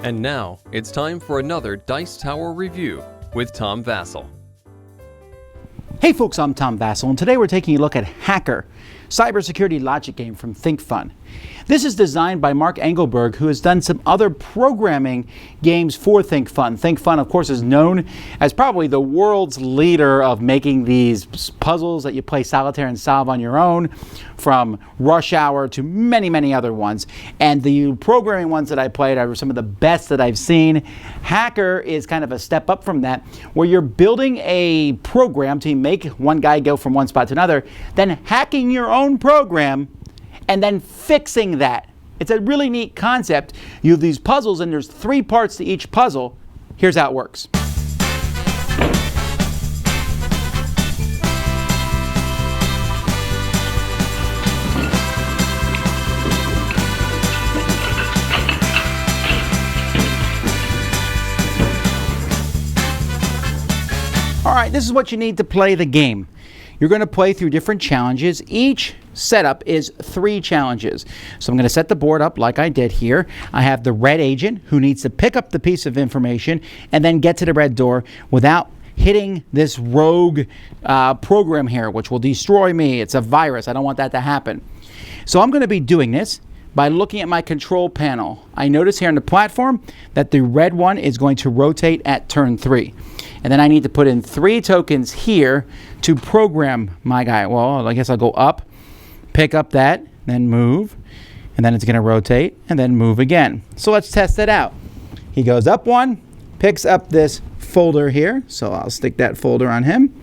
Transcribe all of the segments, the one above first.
And now, it's time for another Dice Tower review with Tom Vasel. Hey folks, I'm Tom Vasel, and today we're taking a look at Hacker, cybersecurity logic game from ThinkFun. This is designed by Mark Engelberg, who has done some other programming games for ThinkFun. ThinkFun, of course, is known as probably the world's leader of making these puzzles that you play solitaire and solve on your own, from Rush Hour to many, many other ones. And the programming ones that I played are some of the best that I've seen. Hacker is kind of a step up from that, where you're building a program to make one guy go from one spot to another, then hacking your own program, and then fixing that. It's a really neat concept. You have these puzzles, and there's 3 parts to each puzzle. Here's how it works. All right, this is what you need to play the game. You're going to play through different challenges. Each setup is 3 challenges. So I'm going to set the board up like I did here. I have the red agent who needs to pick up the piece of information and then get to the red door without hitting this rogue program here, which will destroy me. It's a virus. I don't want that to happen. So I'm going to be doing this by looking at my control panel. I notice here on the platform that the red one is going to rotate at turn 3. And then I need to put in 3 tokens here to program my guy. Well, I guess I'll go up, pick up that, then move, and then it's going to rotate, and then move again. So let's test it out. He goes up 1, picks up this folder here, so I'll stick that folder on him.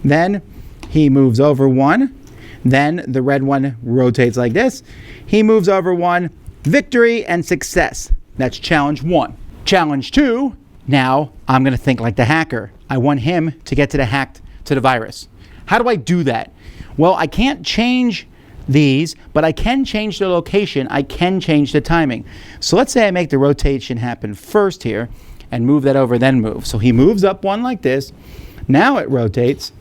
Then he moves over 1. Then the red one rotates like this. He moves over 1. Victory and success. That's challenge 1. Challenge 2. Now, I'm going to think like the hacker. I want him to get to the virus. How do I do that? Well, I can't change these, but I can change the location. I can change the timing. So let's say I make the rotation happen first here and move that over, then move. So he moves up 1 like this. Now it rotates.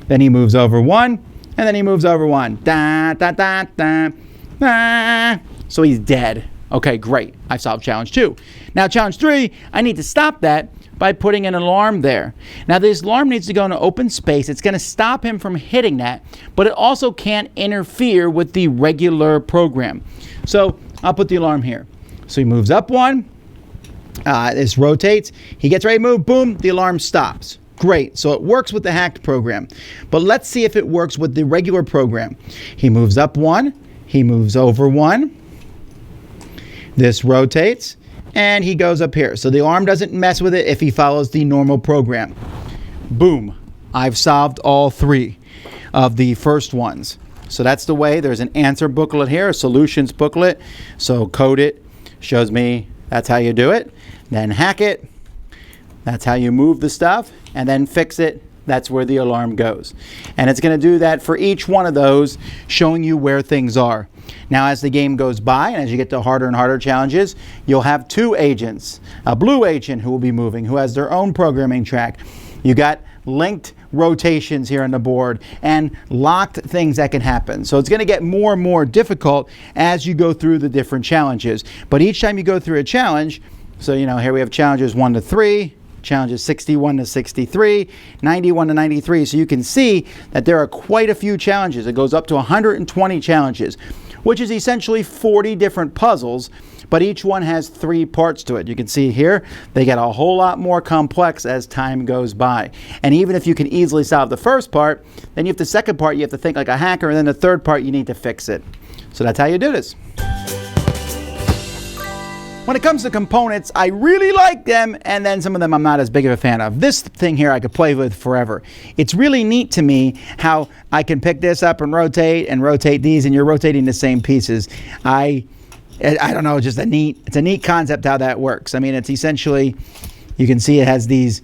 Then he moves over 1, and then he moves over 1. Da, da, da, da, da. So he's dead. Okay, great. I solved challenge 2. Now challenge 3, I need to stop that by putting an alarm there. Now this alarm needs to go into open space. It's going to stop him from hitting that, but it also can't interfere with the regular program. So I'll put the alarm here. So he moves up 1. This rotates. He gets ready to move. Boom, the alarm stops. Great. So it works with the hacked program. But let's see if it works with the regular program. He moves up 1. He moves over 1. This rotates, and he goes up here. So the alarm doesn't mess with it if he follows the normal program. Boom. I've solved all 3 of the first ones. So that's the way. There's an answer booklet here, a solutions booklet. So code it, shows me that's how you do it. Then hack it. That's how you move the stuff. And then fix it. That's where the alarm goes. And it's going to do that for each one of those, showing you where things are. Now, as the game goes by, and as you get to harder and harder challenges, you'll have 2 agents. A blue agent who will be moving, who has their own programming track. You got linked rotations here on the board and locked things that can happen. So it's going to get more and more difficult as you go through the different challenges. But each time you go through a challenge, so here we have challenges 1 to 3, challenges 61 to 63, 91 to 93. So you can see that there are quite a few challenges. It goes up to 120 challenges, which is essentially 40 different puzzles, but each one has 3 parts to it. You can see here, they get a whole lot more complex as time goes by. And even if you can easily solve the first part, then you have the second part, you have to think like a hacker, and then the third part, you need to fix it. So that's how you do this. When it comes to components, I really like them, and then some of them I'm not as big of a fan of. This thing here I could play with forever. It's really neat to me how I can pick this up and rotate these, and you're rotating the same pieces. I don't know, it's a neat concept how that works. I mean, it's essentially, you can see it has these,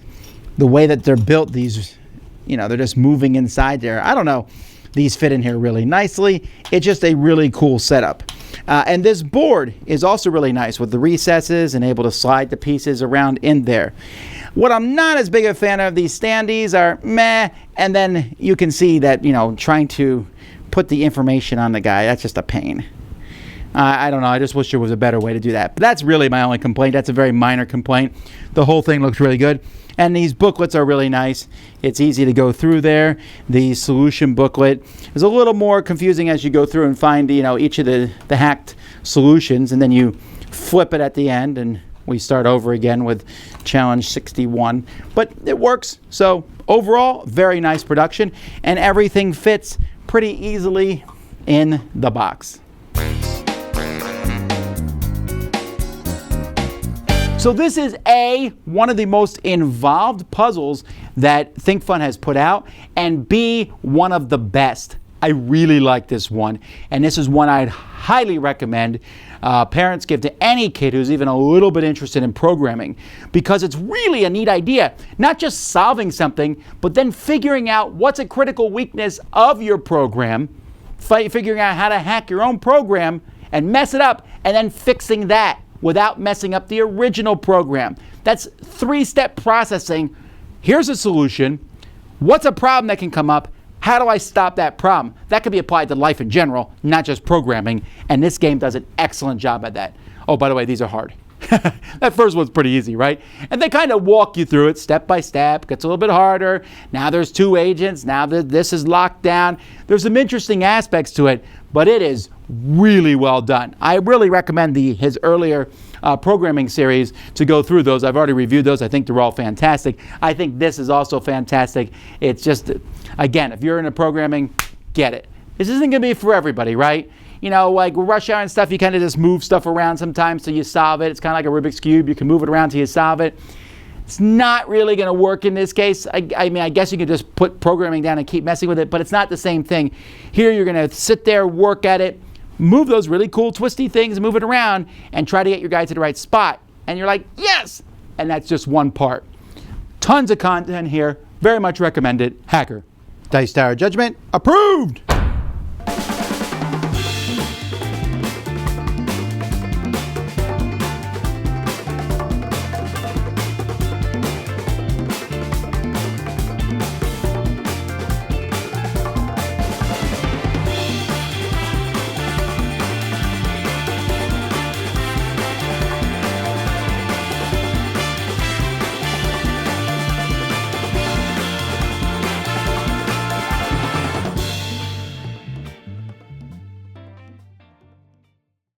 the way that they're built, these, they're just moving inside there. I don't know. These fit in here really nicely. It's just a really cool setup. And this board is also really nice with the recesses and able to slide the pieces around in there. What I'm not as big a fan of, these standees are meh, and then you can see that, trying to put the information on the guy, that's just a pain. I don't know. I just wish there was a better way to do that. But that's really my only complaint. That's a very minor complaint. The whole thing looks really good. And these booklets are really nice. It's easy to go through there. The solution booklet is a little more confusing as you go through and find, each of the hacked solutions. And then you flip it at the end and we start over again with challenge 61. But it works. So overall, very nice production. And everything fits pretty easily in the box. So this is one of the most involved puzzles that ThinkFun has put out, and B, one of the best. I really like this one, and this is one I'd highly recommend parents give to any kid who's even a little bit interested in programming, because it's really a neat idea. Not just solving something, but then figuring out what's a critical weakness of your program, figuring out how to hack your own program and mess it up, and then fixing that without messing up the original program. That's 3-step processing. Here's a solution. What's a problem that can come up? How do I stop that problem? That could be applied to life in general, not just programming. And this game does an excellent job at that. Oh, by the way, these are hard. That first one's pretty easy, right? And they kind of walk you through it step by step. Gets a little bit harder. Now there's 2 agents. Now this is locked down. There's some interesting aspects to it, but it is really well done. I really recommend his earlier programming series to go through those. I've already reviewed those. I think they're all fantastic. I think this is also fantastic. It's just, again, if you're into programming, get it. This isn't going to be for everybody, right? Like with rush hour and stuff, you kind of just move stuff around sometimes till you solve it. It's kind of like a Rubik's Cube. You can move it around till you solve it. It's not really going to work in this case. I mean, I guess you could just put programming down and keep messing with it, but it's not the same thing. Here, you're going to sit there, work at it, move those really cool twisty things, move it around, and try to get your guy to the right spot. And you're like, yes! And that's just one part. Tons of content here. Very much recommended. Hacker. Dice Tower Judgment approved!